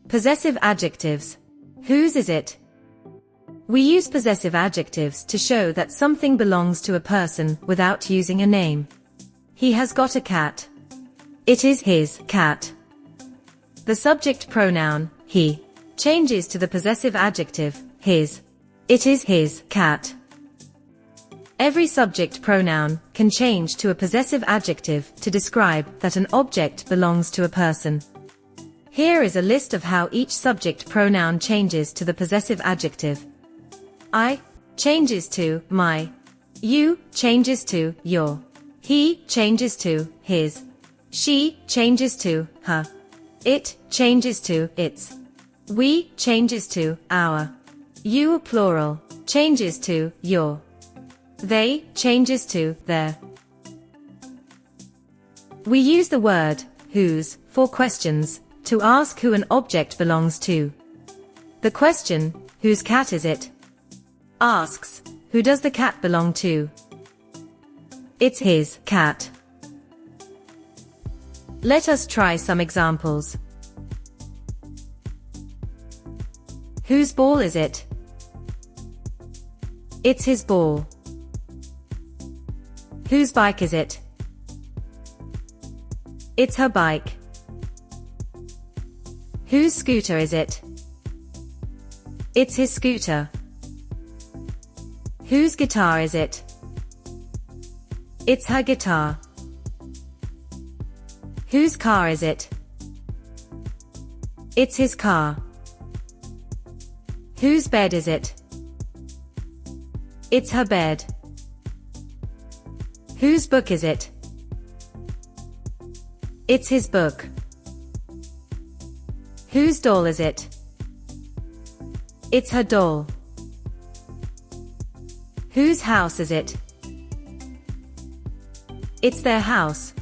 Possessive adjectives. Whose is it? We use possessive adjectives to show that something belongs to a person without using a name. He has got a cat. It is his cat. The subject pronoun, he, changes to the possessive adjective, his. It is his cat. Every subject pronoun can change to a possessive adjective to describe that an object belongs to a person. Here is a list of how each subject pronoun changes to the possessive adjective. I changes to my. You changes to your. He changes to his. She changes to her. It changes to its. We changes to our. You plural changes to your. They changes to their. We use the word whose for questions to ask who an object belongs to. The question, whose cat is it? Asks, who does the cat belong to? It's his cat. Let us try some examples. Whose ball is it? It's his ball. Whose bike is it? It's her bike. Whose scooter is it? It's his scooter. Whose guitar is it? It's her guitar. Whose car is it? It's his car. Whose bed is it? It's her bed. Whose book is it? It's his book. Whose doll is it? It's her doll. Whose house is it? It's their house.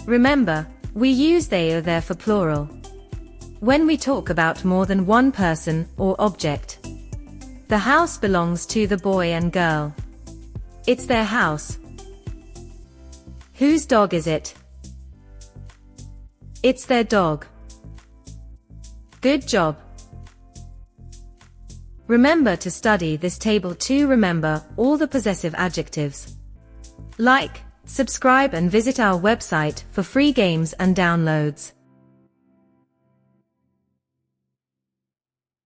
Remember, we use they or their for plural when we talk about more than one person or object. The house belongs to the boy and girl. It's their house. Whose dog is it? It's their dog. Good job. Remember to study this table to remember all the possessive adjectives. Like, subscribe and visit our website for free games and downloads.